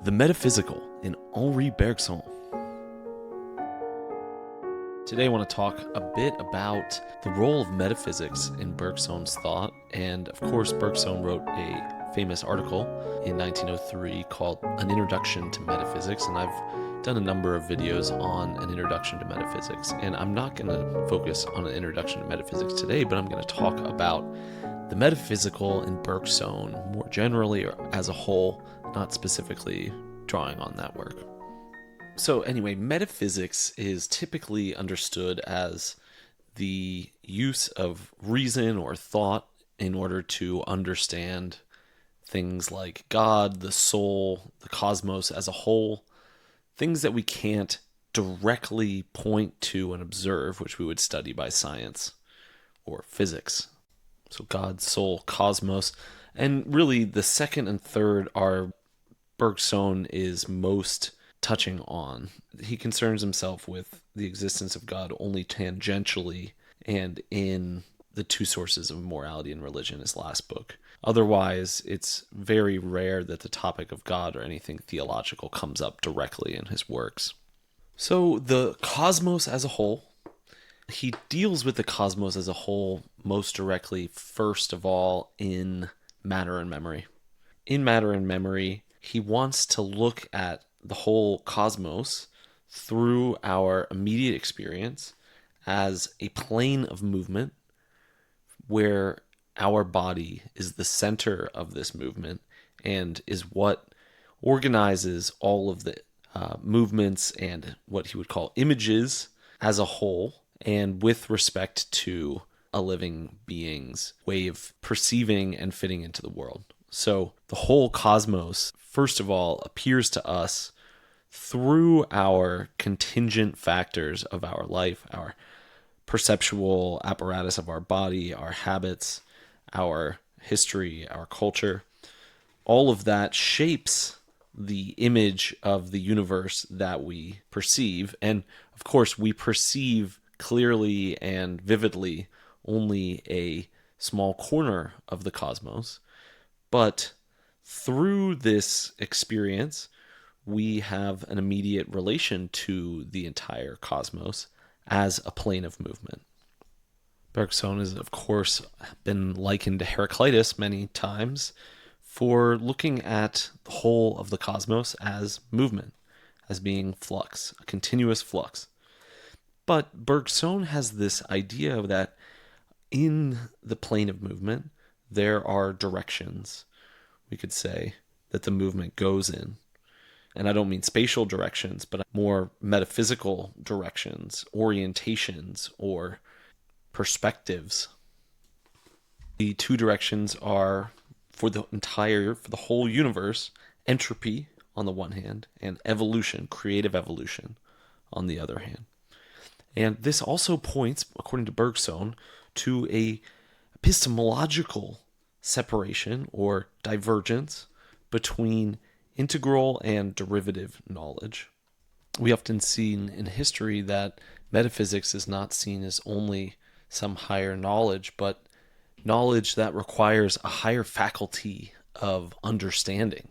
The Metaphysical in Henri Bergson. Today I want to talk a bit about the role of metaphysics in Bergson's thought, and of course Bergson wrote a famous article in 1903 called An Introduction to Metaphysics, and I've done a number of videos on an introduction to metaphysics, and I'm not going to focus on an introduction to metaphysics today, but I'm going to talk about the metaphysical in Bergson more generally or as a whole, not specifically drawing on that work. So anyway, metaphysics is typically understood as the use of reason or thought in order to understand things like God, the soul, the cosmos as a whole, things that we can't directly point to and observe, which we would study by science or physics. So God, soul, cosmos, and really the second and third are Bergson is most touching on. He concerns himself with the existence of God only tangentially and in the two sources of morality and religion, his last book. Otherwise, it's very rare that the topic of God or anything theological comes up directly in his works. So the cosmos as a whole, he deals with the cosmos as a whole most directly, first of all, in Matter and Memory. In Matter and Memory, he wants to look at the whole cosmos through our immediate experience as a plane of movement where our body is the center of this movement and is what organizes all of the movements and what he would call images as a whole, and with respect to a living being's way of perceiving and fitting into the world. So the whole cosmos, first of all, appears to us through our contingent factors of our life, our perceptual apparatus of our body, our habits, our history, our culture. All of that shapes the image of the universe that we perceive. And of course, we perceive clearly and vividly only a small corner of the cosmos. But through this experience, we have an immediate relation to the entire cosmos as a plane of movement. Bergson has, of course, been likened to Heraclitus many times for looking at the whole of the cosmos as movement, as being flux, a continuous flux. But Bergson has this idea that in the plane of movement, there are directions, we could say, that the movement goes in. And I don't mean spatial directions, but more metaphysical directions, orientations, or perspectives. The two directions are, for the whole universe, entropy on the one hand, and evolution, creative evolution on the other hand. And this also points, according to Bergson, to a epistemological separation or divergence between integral and derivative knowledge. We often see in history that metaphysics is not seen as only some higher knowledge, but knowledge that requires a higher faculty of understanding.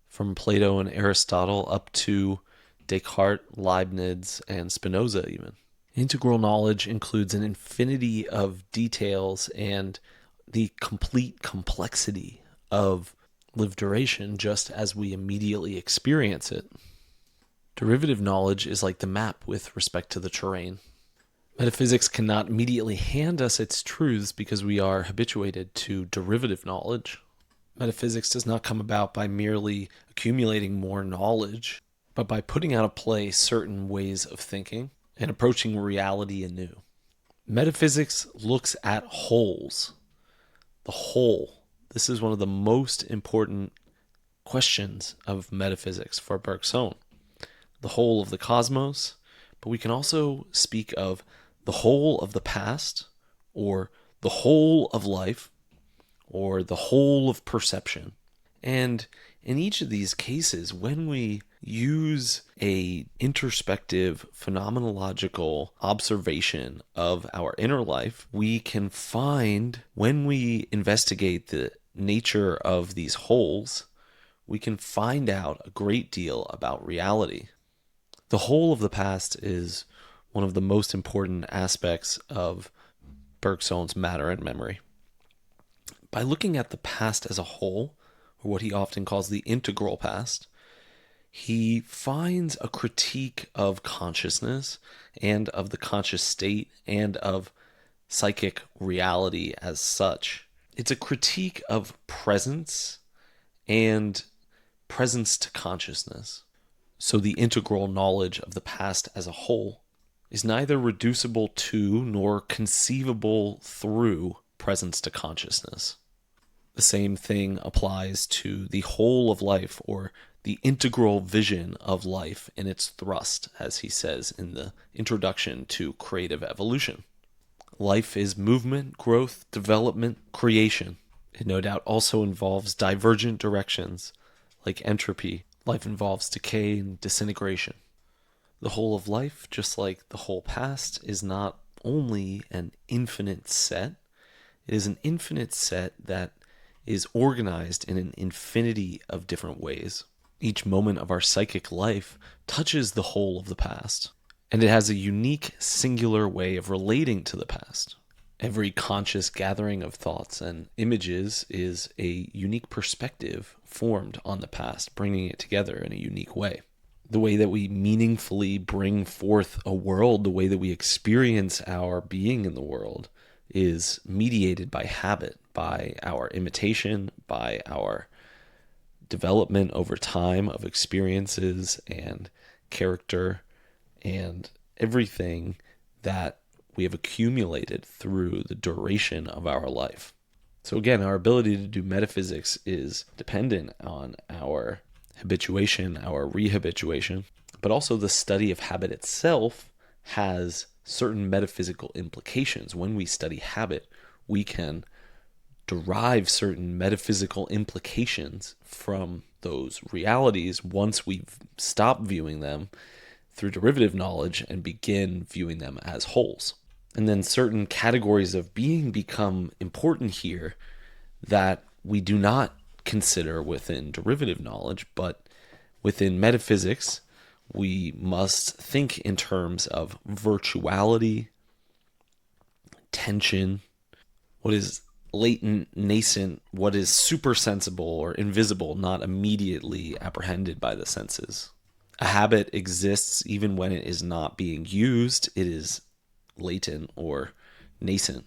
From Plato and Aristotle up to Descartes, Leibniz, and Spinoza even. Integral knowledge includes an infinity of details and the complete complexity of lived duration just as we immediately experience it. Derivative knowledge is like the map with respect to the terrain. Metaphysics cannot immediately hand us its truths because we are habituated to derivative knowledge. Metaphysics does not come about by merely accumulating more knowledge, but by putting out of play certain ways of thinking and approaching reality anew. Metaphysics looks at wholes. The whole. This is one of the most important questions of metaphysics for Bergson. The whole of the cosmos, but we can also speak of the whole of the past, or the whole of life, or the whole of perception. And in each of these cases, when we use a introspective phenomenological observation of our inner life, we can find, when we investigate the nature of these wholes, we can find out a great deal about reality. The whole of the past is one of the most important aspects of Bergson's matter and memory. By looking at the past as a whole, or what he often calls the integral past, he finds a critique of consciousness and of the conscious state and of psychic reality as such. It's a critique of presence and presence to consciousness. So the integral knowledge of the past as a whole is neither reducible to nor conceivable through presence to consciousness. The same thing applies to the whole of life, or the integral vision of life in its thrust, as he says in the introduction to Creative Evolution. Life is movement, growth, development, creation. It no doubt also involves divergent directions, like entropy. Life involves decay and disintegration. The whole of life, just like the whole past, is not only an infinite set, it is an infinite set that is organized in an infinity of different ways. Each moment of our psychic life touches the whole of the past, and it has a unique, singular way of relating to the past. Every conscious gathering of thoughts and images is a unique perspective formed on the past, bringing it together in a unique way. The way that we meaningfully bring forth a world, the way that we experience our being in the world, is mediated by habit, by our imitation, by our development over time of experiences and character and everything that we have accumulated through the duration of our life. So again, our ability to do metaphysics is dependent on our habituation, our rehabituation, but also the study of habit itself has certain metaphysical implications. When we study habit, we can derive certain metaphysical implications from those realities once we stop viewing them through derivative knowledge and begin viewing them as wholes. And then certain categories of being become important here that we do not consider within derivative knowledge, but within metaphysics, we must think in terms of virtuality, tension, what is latent, nascent, what is supersensible or invisible, not immediately apprehended by the senses. A habit exists even when it is not being used. It is latent or nascent.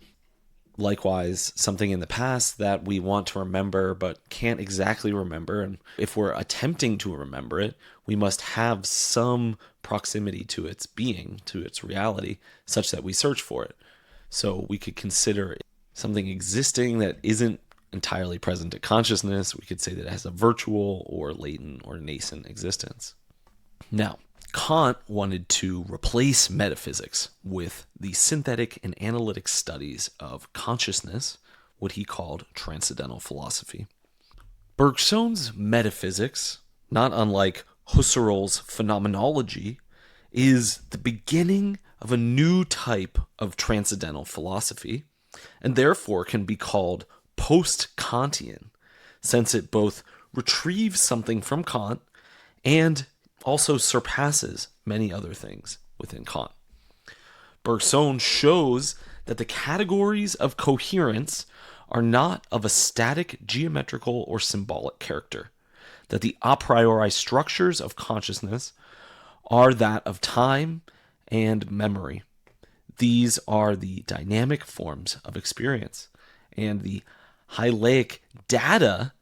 Likewise, something in the past that we want to remember but can't exactly remember, and if we're attempting to remember it, we must have some proximity to its being, to its reality, such that we search for it. So we could consider something existing that isn't entirely present to consciousness. We could say that it has a virtual or latent or nascent existence. Now, Kant wanted to replace metaphysics with the synthetic and analytic studies of consciousness, what he called transcendental philosophy. Bergson's metaphysics, not unlike Husserl's phenomenology, is the beginning of a new type of transcendental philosophy, and therefore can be called post-Kantian, since it both retrieves something from Kant and also surpasses many other things within Kant. Bergson shows that the categories of coherence are not of a static geometrical or symbolic character, that the a priori structures of consciousness are that of time and memory. These are the dynamic forms of experience, and the hyalaic data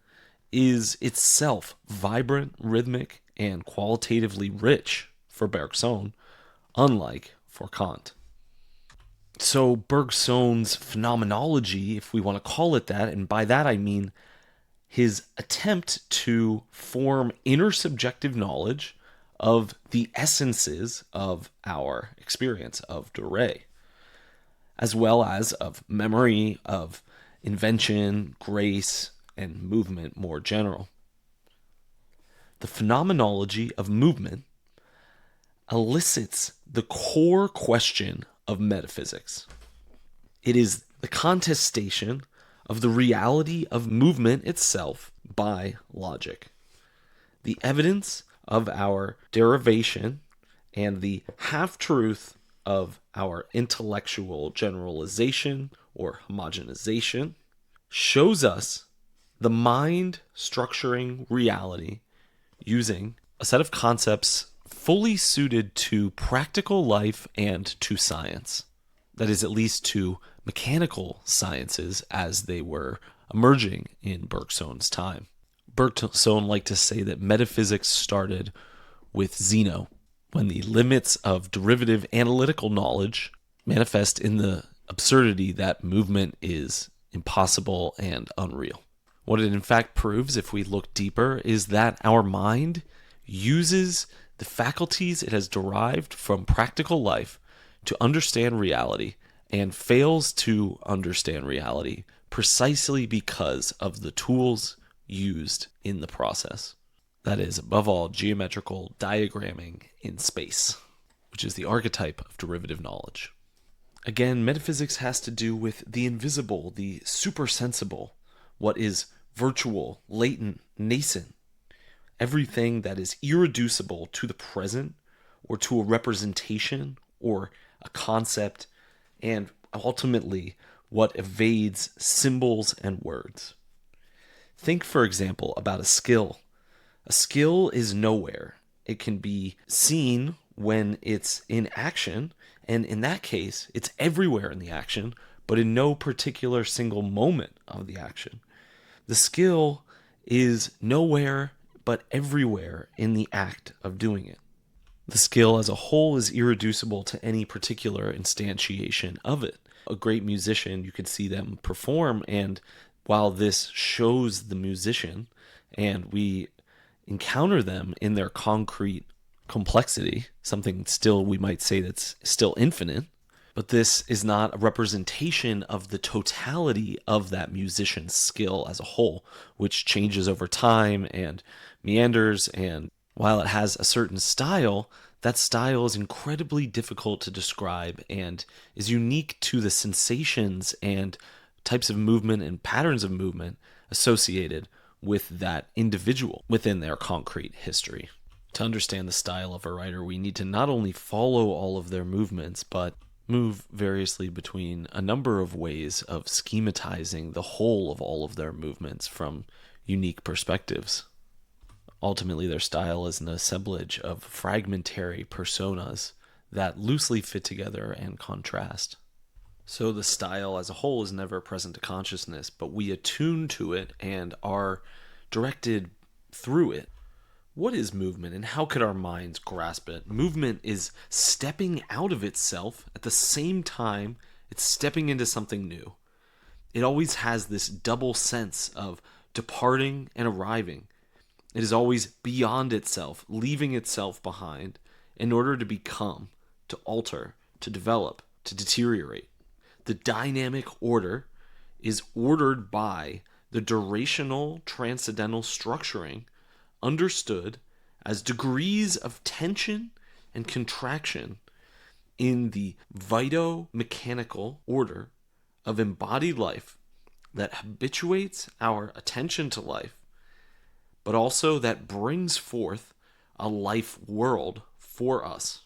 is itself vibrant, rhythmic, and qualitatively rich for Bergson, unlike for Kant. So Bergson's phenomenology, if we want to call it that, and by that I mean his attempt to form intersubjective knowledge of the essences of our experience of Dore, as well as of memory, of invention, grace, and movement more general. The phenomenology of movement elicits the core question of metaphysics. It is the contestation of the reality of movement itself by logic. the evidence of our derivation and the half-truth of our intellectual generalization or homogenization shows us the mind structuring reality using a set of concepts fully suited to practical life and to science. That is, at least to mechanical sciences as they were emerging in Bergson's time. Bergson liked to say that metaphysics started with Zeno, when the limits of derivative analytical knowledge manifest in the absurdity that movement is impossible and unreal. What it in fact proves, if we look deeper, is that our mind uses the faculties it has derived from practical life to understand reality and fails to understand reality precisely because of the tools used in the process. That is, above all, geometrical diagramming in space, which is the archetype of derivative knowledge. Again, metaphysics has to do with the invisible, the supersensible, what is virtual, latent, nascent, everything that is irreducible to the present or to a representation or a concept, and ultimately what evades symbols and words. Think, for example, about a skill. A skill is nowhere. It can be seen when it's in action, and in that case, it's everywhere in the action, but in no particular single moment of the action. The skill is nowhere but everywhere in the act of doing it. The skill as a whole is irreducible to any particular instantiation of it. A great musician, you could see them perform, and while this shows the musician, and we encounter them in their concrete complexity, something still we might say that's still infinite, but this is not a representation of the totality of that musician's skill as a whole, which changes over time and meanders, and while it has a certain style, that style is incredibly difficult to describe and is unique to the sensations and types of movement and patterns of movement associated with that individual within their concrete history. To understand the style of a writer, we need to not only follow all of their movements, but move variously between a number of ways of schematizing the whole of all of their movements from unique perspectives. Ultimately, their style is an assemblage of fragmentary personas that loosely fit together and contrast. So the style as a whole is never present to consciousness, but we attune to it and are directed through it. What is movement, and how could our minds grasp it? Movement is stepping out of itself at the same time it's stepping into something new. It always has this double sense of departing and arriving. It is always beyond itself, leaving itself behind in order to become, to alter, to develop, to deteriorate. The dynamic order is ordered by the durational transcendental structuring understood as degrees of tension and contraction in the vitomechanical order of embodied life that habituates our attention to life, but also that brings forth a life world for us.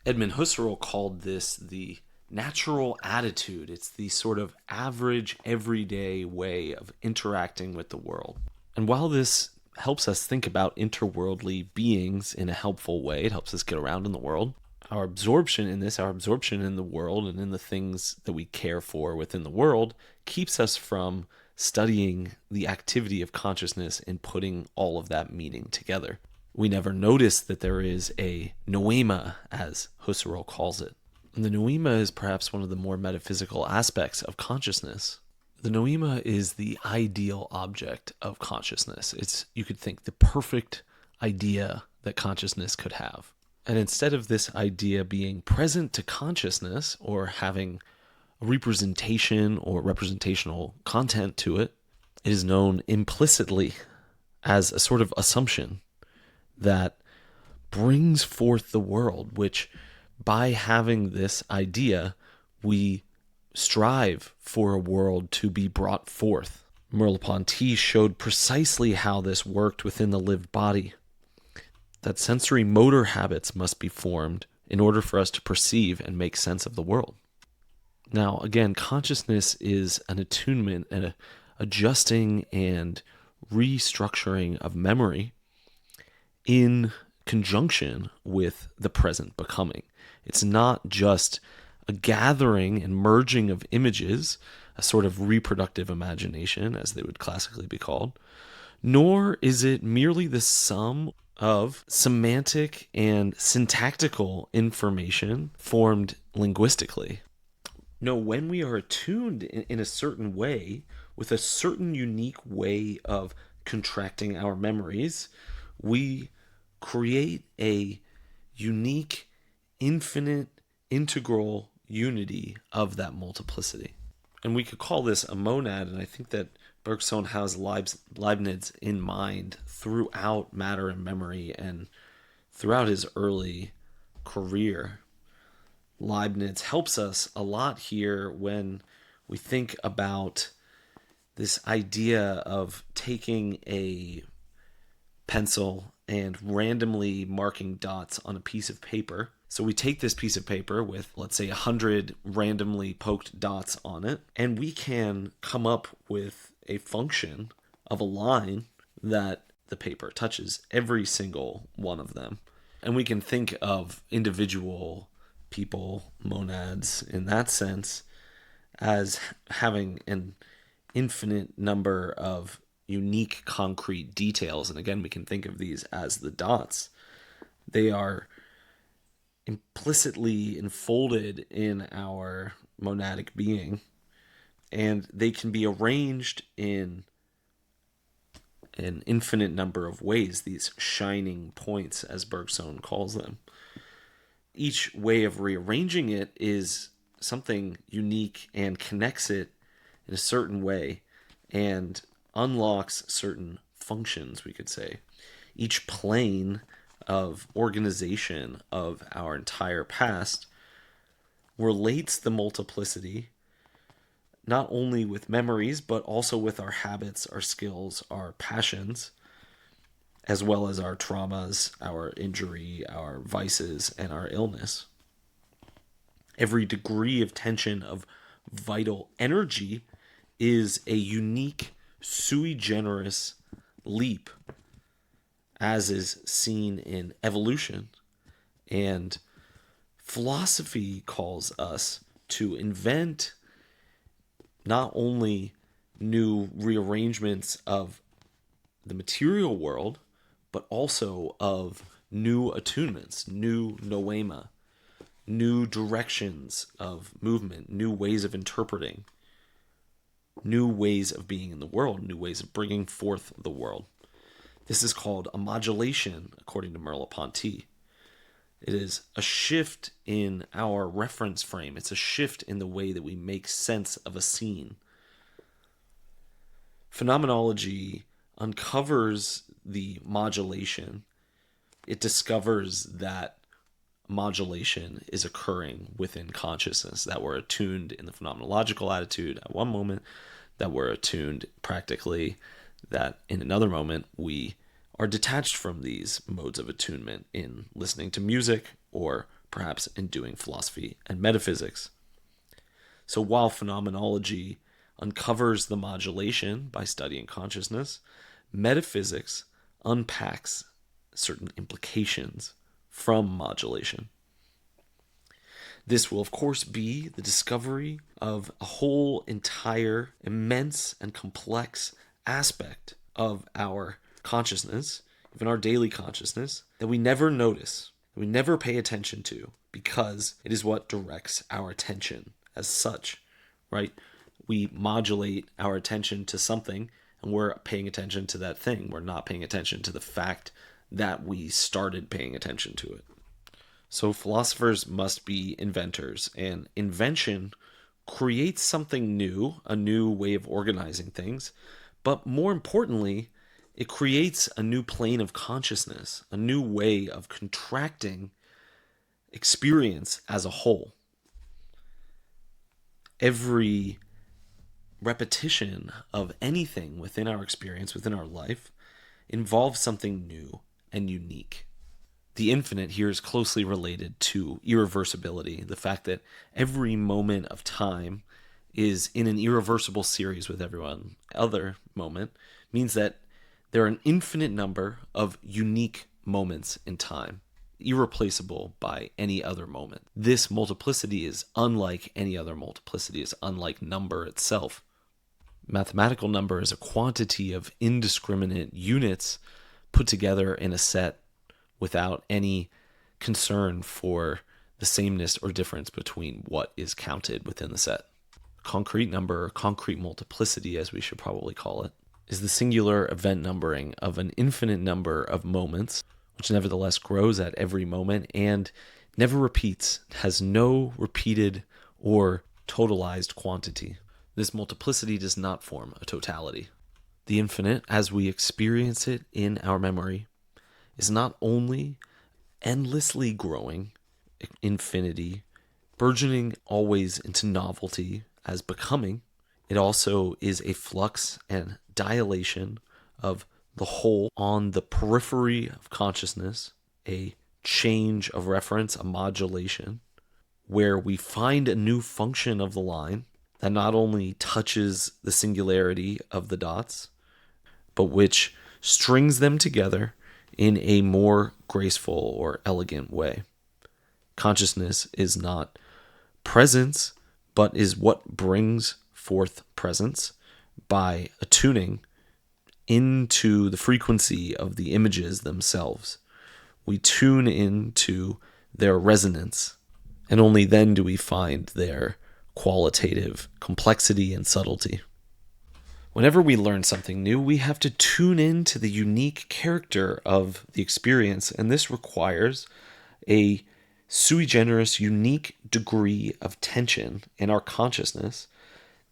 Edmund Husserl called this the natural attitude. It's the sort of average, everyday way of interacting with the world. And while this helps us think about interworldly beings in a helpful way, it helps us get around in the world, our absorption in this, our absorption in the world and in the things that we care for within the world, keeps us from studying the activity of consciousness and putting all of that meaning together. We never notice that there is a noema, as Husserl calls it. And the noema is perhaps one of the more metaphysical aspects of consciousness. The noema is the ideal object of consciousness. It's, you could think, the perfect idea that consciousness could have. And instead of this idea being present to consciousness or having a representation or representational content to it, it is known implicitly as a sort of assumption that brings forth the world, which by having this idea, we strive for a world to be brought forth. Merleau-Ponty showed precisely how this worked within the lived body, that sensory motor habits must be formed in order for us to perceive and make sense of the world. Now, again, consciousness is an attunement and adjusting and restructuring of memory in conjunction with the present becoming. It's not just a gathering and merging of images, a sort of reproductive imagination, as they would classically be called, nor is it merely the sum of semantic and syntactical information formed linguistically. No, when we are attuned in a certain way, with a certain unique way of contracting our memories, we create a unique, infinite, integral unity of that multiplicity. And we could call this a monad, and I think that Bergson has Leibniz in mind throughout Matter and Memory and throughout his early career. Leibniz helps us a lot here when we think about this idea of taking a pencil and randomly marking dots on a piece of paper. So we take this piece of paper with, let's say, 100 randomly poked dots on it, and we can come up with a function of a line that the paper touches, every single one of them. And we can think of individual people, monads, in that sense, as having an infinite number of unique concrete details. And again, we can think of these as the dots. They are implicitly enfolded in our monadic being, and they can be arranged in an infinite number of ways, these shining points, as Bergson calls them. Each way of rearranging it is something unique and connects it in a certain way and unlocks certain functions, we could say. Each plane of organization of our entire past relates the multiplicity not only with memories, but also with our habits, our skills, our passions, as well as our traumas, our injury, our vices, and our illness. Every degree of tension of vital energy is a unique, sui generis leap, as is seen in evolution. And philosophy calls us to invent not only new rearrangements of the material world, but also of new attunements, new noema, new directions of movement, new ways of interpreting, new ways of being in the world, new ways of bringing forth the world. This is called a modulation, according to Merleau-Ponty. It is a shift in our reference frame. It's a shift in the way that we make sense of a scene. Phenomenology uncovers the modulation. It discovers that modulation is occurring within consciousness, that we're attuned in the phenomenological attitude at one moment, that we're attuned practically, that in another moment we are detached from these modes of attunement in listening to music or perhaps in doing philosophy and metaphysics. So while phenomenology uncovers the modulation by studying consciousness, metaphysics unpacks certain implications from modulation. This will, of course, be the discovery of a whole entire immense and complex aspect of our consciousness, even our daily consciousness, that we never notice, that we never pay attention to, because it is what directs our attention as such, right? We modulate our attention to something, and we're paying attention to that thing. We're not paying attention to the fact that we started paying attention to it. So philosophers must be inventors, and invention creates something new, a new way of organizing things, but more importantly, it creates a new plane of consciousness, a new way of contracting experience as a whole. Every repetition of anything within our experience, within our life, involves something new and unique. The infinite here is closely related to irreversibility, the fact that every moment of time is in an irreversible series with every other moment means that there are an infinite number of unique moments in time, irreplaceable by any other moment. This multiplicity is unlike any other multiplicity, is unlike number itself. Mathematical number is a quantity of indiscriminate units put together in a set without any concern for the sameness or difference between what is counted within the set. Concrete number, or concrete multiplicity as we should probably call it, is the singular event numbering of an infinite number of moments, which nevertheless grows at every moment and never repeats, has no repeated or totalized quantity. This multiplicity does not form a totality. The infinite, as we experience it in our memory, is not only endlessly growing infinity, burgeoning always into novelty as becoming, it also is a flux and dilation of the whole on the periphery of consciousness, a change of reference, a modulation, where we find a new function of the line that not only touches the singularity of the dots, but which strings them together in a more graceful or elegant way. Consciousness is not presence, but is what brings forth presence by attuning into the frequency of the images themselves. We tune into their resonance, and only then do we find their qualitative complexity and subtlety. Whenever we learn something new, we have to tune into the unique character of the experience, and this requires a sui generis, unique degree of tension in our consciousness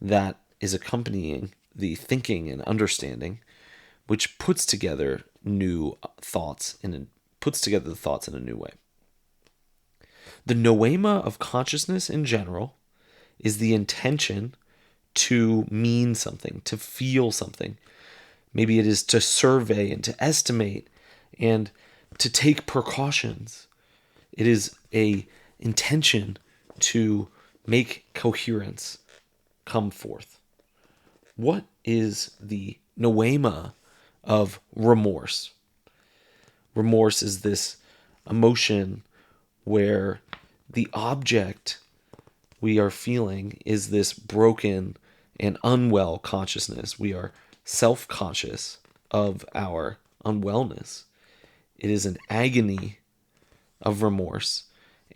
that is accompanying the thinking and understanding, which puts together new thoughts and puts together the thoughts in a new way. The noema of consciousness in general is the intention to mean something, to feel something. Maybe it is to survey and to estimate and to take precautions. It is a intention to make coherence come forth. What is the noema of remorse? Remorse is this emotion where the object we are feeling is this broken and unwell consciousness. We are self-conscious of our unwellness. It is an agony of remorse.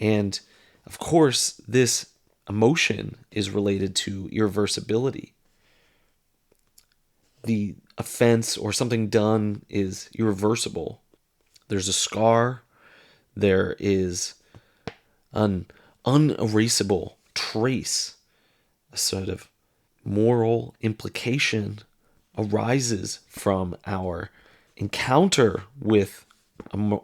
And of course, this emotion is related to irreversibility. The offense or something done is irreversible. There's a scar. There is an unerasable trace. A sort of moral implication arises from our encounter with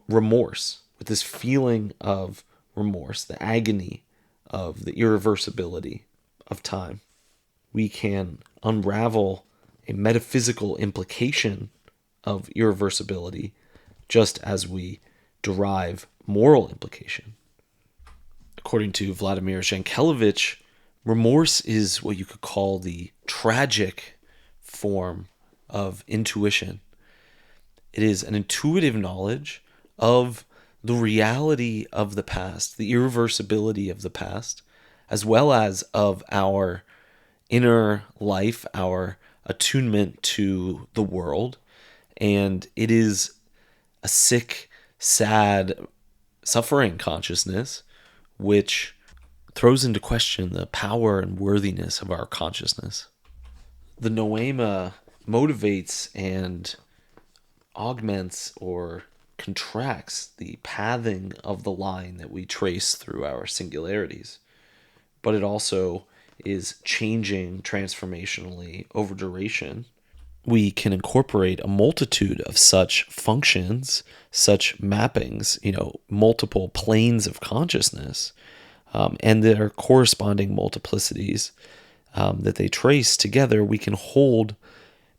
remorse, with this feeling of remorse, the agony of the irreversibility of time. We can unravel a metaphysical implication of irreversibility just as we derive moral implication. According to Vladimir Jankelevich, remorse is what you could call the tragic form of intuition. It is an intuitive knowledge of the reality of the past, the irreversibility of the past, as well as of our inner life, our attunement to the world. And it is a sick, sad, suffering consciousness which throws into question the power and worthiness of our consciousness. The noema motivates and augments or contracts the pathing of the line that we trace through our singularities, but it also is changing transformationally over duration. We can incorporate a multitude of such functions, such mappings, multiple planes of consciousness, and their corresponding multiplicities that they trace together, we can hold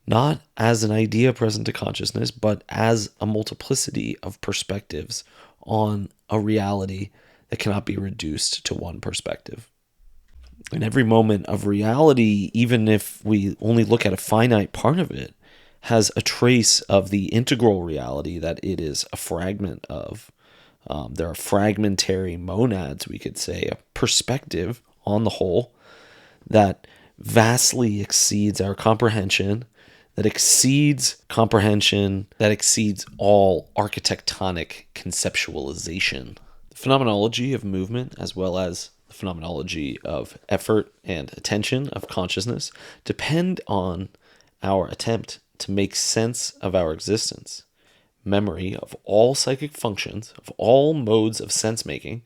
not as an idea present to consciousness, but as a multiplicity of perspectives on a reality that cannot be reduced to one perspective. And every moment of reality, even if we only look at a finite part of it, has a trace of the integral reality that it is a fragment of. There are fragmentary monads, we could say, a perspective on the whole that vastly exceeds our comprehension, that exceeds comprehension, that exceeds all architectonic conceptualization. The phenomenology of movement, as well as the phenomenology of effort and attention of consciousness, depend on our attempt to make sense of our existence. Memory of all psychic functions, of all modes of sense-making,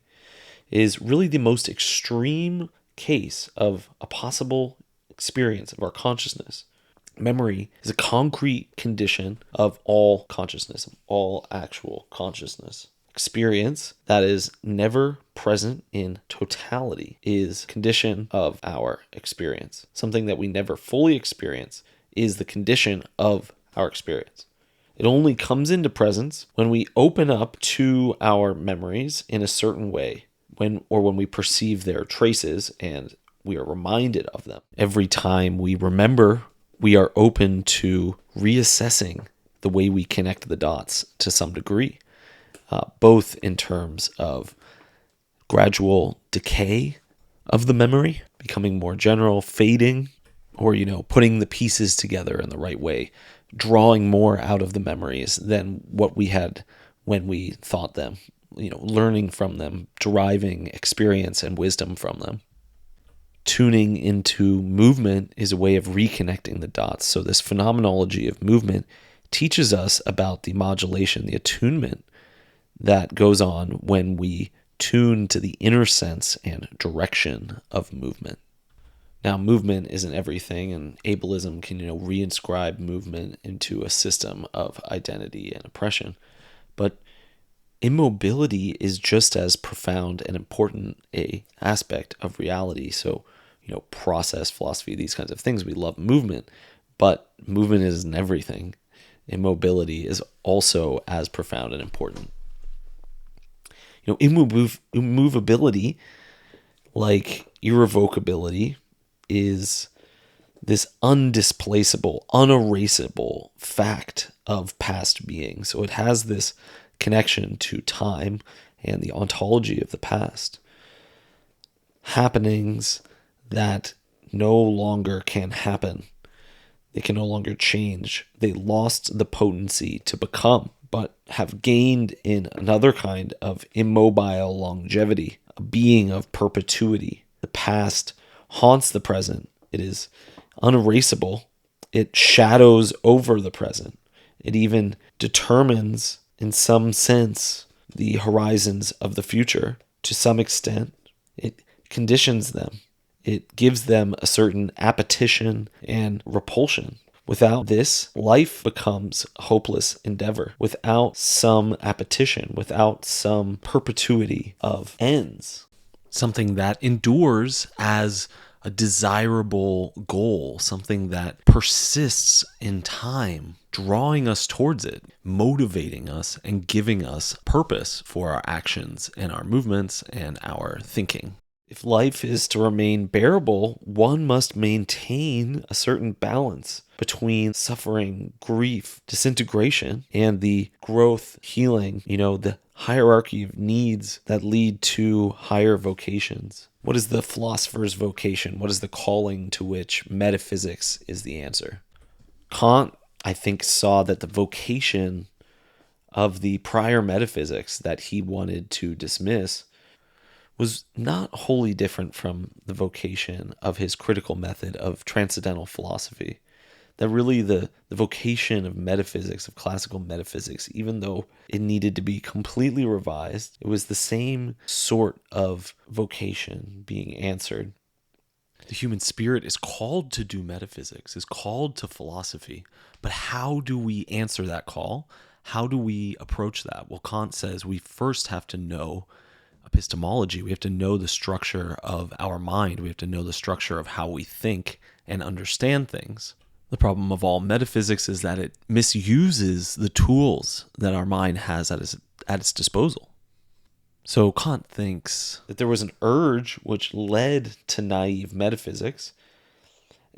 is really the most extreme case of a possible experience of our consciousness. Memory is a concrete condition of all consciousness, of all actual consciousness. Experience that is never present in totality is condition of our experience. Something that we never fully experience is the condition of our experience. It only comes into presence when we open up to our memories in a certain way, when we perceive their traces and we are reminded of them. Every time we remember, we are open to reassessing the way we connect the dots to some degree, both in terms of gradual decay of the memory, becoming more general, fading, or, putting the pieces together in the right way, drawing more out of the memories than what we had when we thought them, learning from them, deriving experience and wisdom from them. Tuning into movement is a way of reconnecting the dots. So this phenomenology of movement teaches us about the modulation, the attunement that goes on when we tune to the inner sense and direction of movement. Now, movement isn't everything, and ableism can, reinscribe movement into a system of identity and oppression. But immobility is just as profound and important a aspect of reality. So, process, philosophy, these kinds of things, we love movement, but movement isn't everything. Immobility is also as profound and important. Immovability, like irrevocability, is this undisplaceable, unerasable fact of past being. So it has this connection to time and the ontology of the past. Happenings that no longer can happen. They can no longer change. They lost the potency to become, but have gained in another kind of immobile longevity, a being of perpetuity. The past haunts the present. It is unerasable. It shadows over the present. It even determines, in some sense, the horizons of the future. To some extent, it conditions them. It gives them a certain appetition and repulsion. Without this, life becomes a hopeless endeavor. Without some appetition, without some perpetuity of ends. Something that endures as a desirable goal, something that persists in time, drawing us towards it, motivating us, and giving us purpose for our actions and our movements and our thinking. If life is to remain bearable, one must maintain a certain balance between suffering, grief, disintegration, and the growth, healing, the hierarchy of needs that lead to higher vocations. What is the philosopher's vocation? What is the calling to which metaphysics is the answer? Kant, I think, saw that the vocation of the prior metaphysics that he wanted to dismiss was not wholly different from the vocation of his critical method of transcendental philosophy. That really the vocation of metaphysics, of classical metaphysics, even though it needed to be completely revised, it was the same sort of vocation being answered. The human spirit is called to do metaphysics, is called to philosophy. But how do we answer that call? How do we approach that? Well, Kant says we first have to know epistemology. We have to know the structure of our mind. We have to know the structure of how we think and understand things. The problem of all metaphysics is that it misuses the tools that our mind has at its disposal. So Kant thinks that there was an urge which led to naive metaphysics,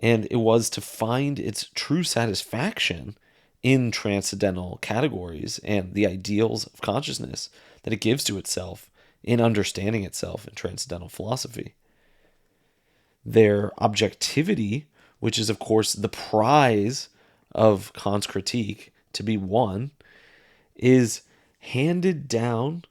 and it was to find its true satisfaction in transcendental categories and the ideals of consciousness that it gives to itself in understanding itself in transcendental philosophy. Their objectivity, which is of course the prize of Kant's critique to be won, is handed down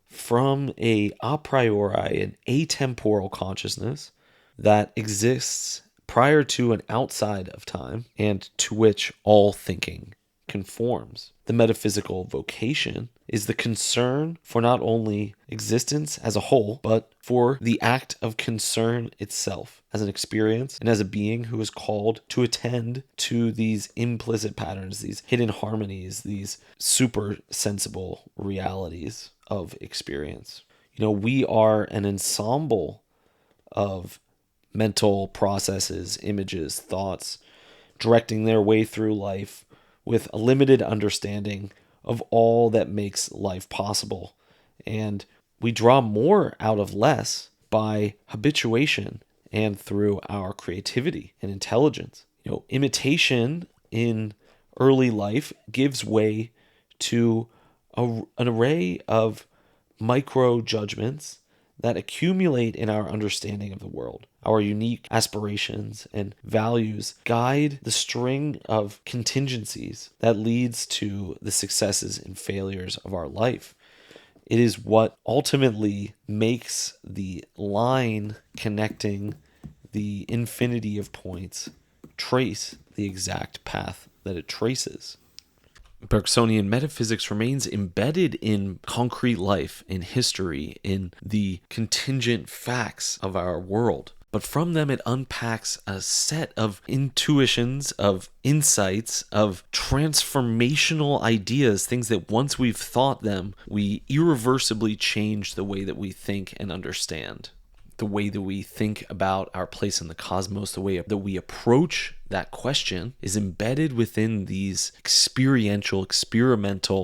from a priori, an atemporal consciousness that exists prior to and outside of time, and to which all thinking conforms. The metaphysical vocation is the concern for not only existence as a whole, but for the act of concern itself as an experience and as a being who is called to attend to these implicit patterns, these hidden harmonies, these super sensible realities of experience. We are an ensemble of mental processes, images, thoughts, directing their way through life with a limited understanding of all that makes life possible. And we draw more out of less by habituation and through our creativity and intelligence. Imitation in early life gives way to an array of micro judgments that accumulate in our understanding of the world. Our unique aspirations and values guide the string of contingencies that leads to the successes and failures of our life. It is what ultimately makes the line connecting the infinity of points trace the exact path that it traces. Bergsonian metaphysics remains embedded in concrete life, in history, in the contingent facts of our world. But from them, it unpacks a set of intuitions, of insights, of transformational ideas, things that once we've thought them, we irreversibly change the way that we think and understand. The way that we think about our place in the cosmos, the way that we approach that question is embedded within these experimental,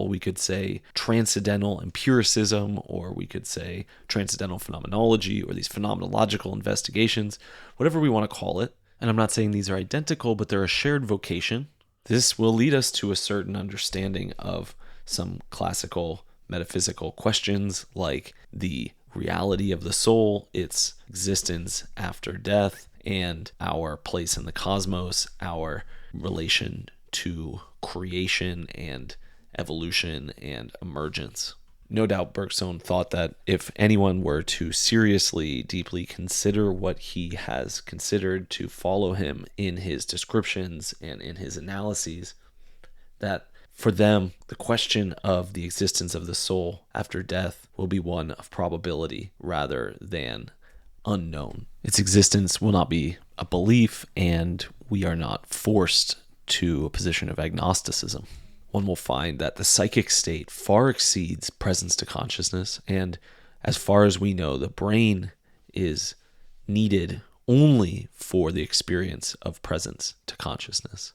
we could say transcendental empiricism, or we could say transcendental phenomenology, or these phenomenological investigations, whatever we want to call it. And I'm not saying these are identical, but they're a shared vocation. This will lead us to a certain understanding of some classical metaphysical questions like the reality of the soul, its existence after death, and our place in the cosmos, our relation to creation and evolution and emergence. No doubt Bergson thought that if anyone were to seriously, deeply consider what he has considered, to follow him in his descriptions and in his analyses, that for them, the question of the existence of the soul after death will be one of probability rather than unknown. Its existence will not be a belief, and we are not forced to a position of agnosticism. One will find that the psychic state far exceeds presence to consciousness, and as far as we know, the brain is needed only for the experience of presence to consciousness.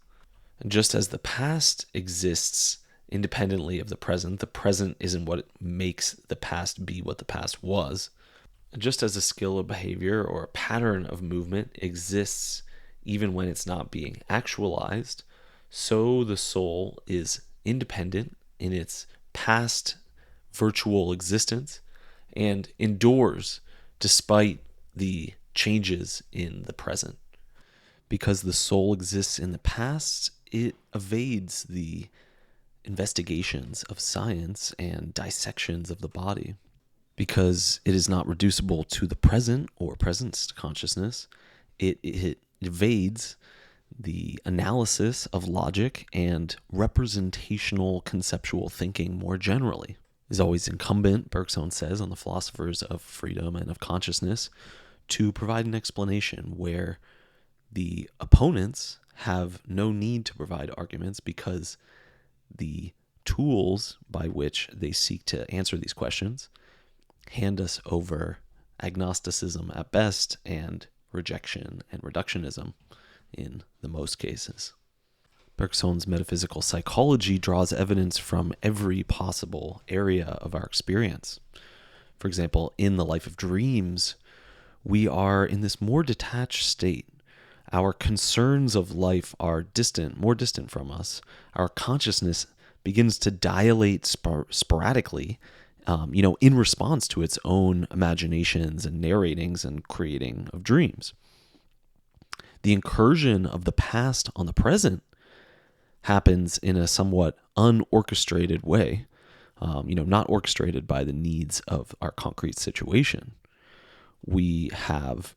And just as the past exists independently of the present isn't what makes the past be what the past was. And just as a skill of behavior or a pattern of movement exists even when it's not being actualized, so the soul is independent in its past virtual existence and endures despite the changes in the present. Because the soul exists in the past, it evades the investigations of science and dissections of the body. Because it is not reducible to the present or presence consciousness, it evades the analysis of logic and representational conceptual thinking more generally. It is always incumbent, Bergson says, on the philosophers of freedom and of consciousness to provide an explanation where the opponents have no need to provide arguments, because the tools by which they seek to answer these questions hand us over agnosticism at best and rejection and reductionism in the most cases. Bergson's metaphysical psychology draws evidence from every possible area of our experience. For example, in the life of dreams, we are in this more detached state. Our concerns of life are distant, more distant from us. Our consciousness begins to dilate sporadically, in response to its own imaginations and narratings and creating of dreams. The incursion of the past on the present happens in a somewhat unorchestrated way, not orchestrated by the needs of our concrete situation. We have,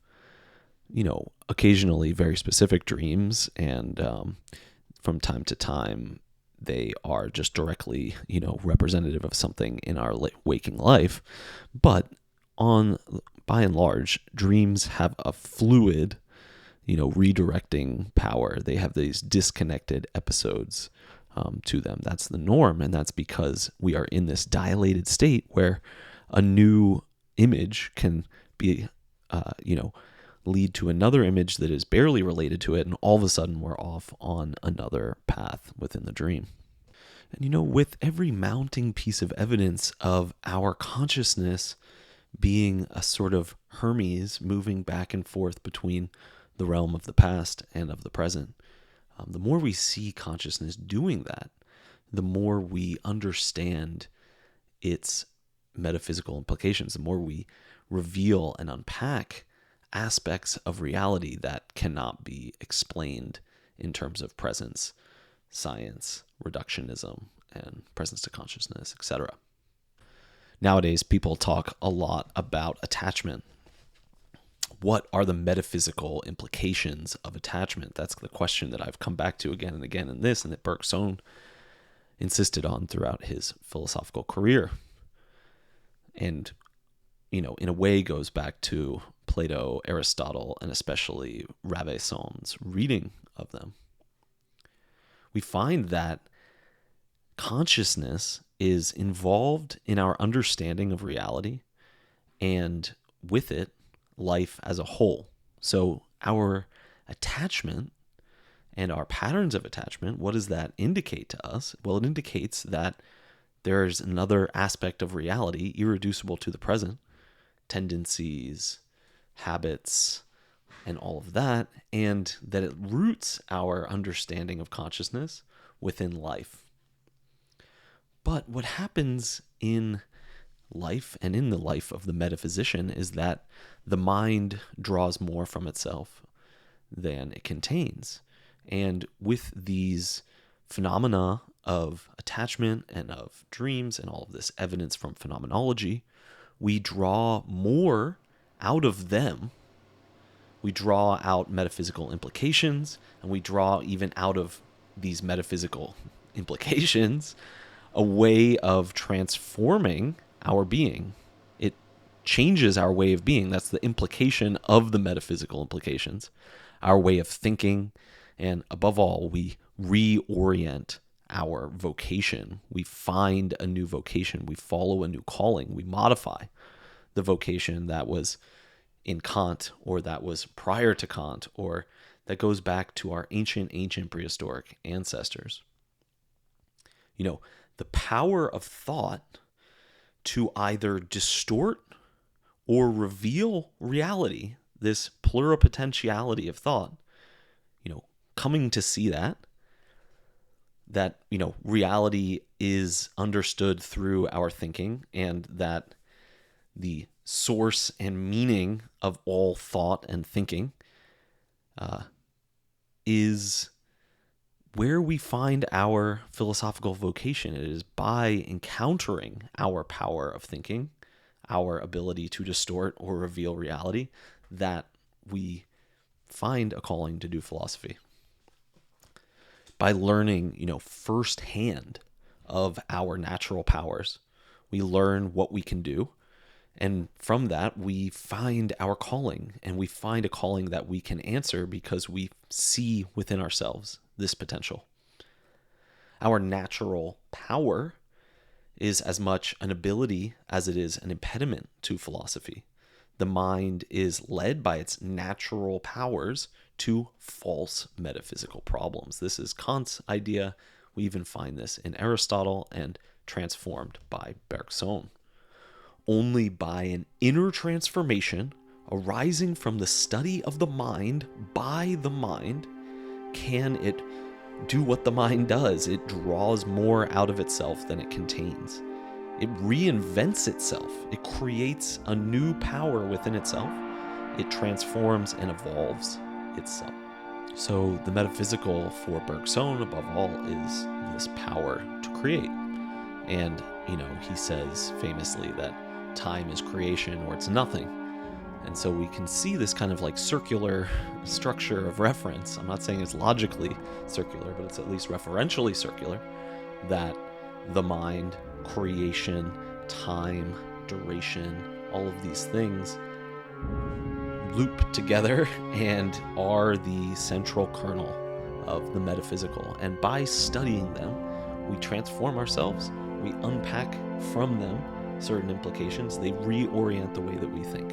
occasionally very specific dreams, and from time to time, they are just directly, representative of something in our waking life. But by and large, dreams have a fluid, redirecting power. They have these disconnected episodes to them. That's the norm, and that's because we are in this dilated state where a new image can be, lead to another image that is barely related to it, and all of a sudden we're off on another path within the dream. And with every mounting piece of evidence of our consciousness being a sort of Hermes moving back and forth between the realm of the past and of the present, the more we see consciousness doing that, the more we understand its metaphysical implications, the more we reveal and unpack aspects of reality that cannot be explained in terms of presence, science, reductionism, and presence to consciousness, etc. Nowadays, people talk a lot about attachment. What are the metaphysical implications of attachment? That's the question that I've come back to again and again in this, and that Bergson insisted on throughout his philosophical career. And, in a way goes back to Plato, Aristotle, and especially Bergson's reading of them. We find that consciousness is involved in our understanding of reality, and with it, life as a whole. So our attachment and our patterns of attachment, what does that indicate to us? Well, it indicates that there's another aspect of reality irreducible to the present, tendencies, habits, and all of that, and that it roots our understanding of consciousness within life. But what happens in life and in the life of the metaphysician is that the mind draws more from itself than it contains. And with these phenomena of attachment and of dreams and all of this evidence from phenomenology, we draw more out of them. We draw out metaphysical implications, and we draw even out of these metaphysical implications a way of transforming our being. It changes our way of being. That's the implication of the metaphysical implications, our way of thinking, and above all, we reorient our vocation. We find a new vocation. We follow a new calling. We modify the vocation that was in Kant, or that was prior to Kant, or that goes back to our ancient prehistoric ancestors. The power of thought to either distort or reveal reality, this pluripotentiality of thought, coming to see that reality is understood through our thinking, and that the source and meaning of all thought and thinking is where we find our philosophical vocation. It is by encountering our power of thinking, our ability to distort or reveal reality, that we find a calling to do philosophy. By learning, firsthand of our natural powers, we learn what we can do. And from that, we find our calling, and we find a calling that we can answer because we see within ourselves this potential. Our natural power is as much an ability as it is an impediment to philosophy. The mind is led by its natural powers to false metaphysical problems. This is Kant's idea. We even find this in Aristotle and transformed by Bergson. Only by an inner transformation arising from the study of the mind by the mind can it do what the mind does. It draws more out of itself than it contains. It reinvents itself. It creates a new power within itself. It transforms and evolves itself. So the metaphysical for Bergson, above all, is this power to create. And, he says famously that time is creation or it's nothing. And so we can see this kind of like circular structure of reference. I'm not saying it's logically circular, but it's at least referentially circular, that the mind, creation, time, duration, all of these things loop together and are the central kernel of the metaphysical. And by studying them, we transform ourselves, we unpack from them certain implications, they reorient the way that we think.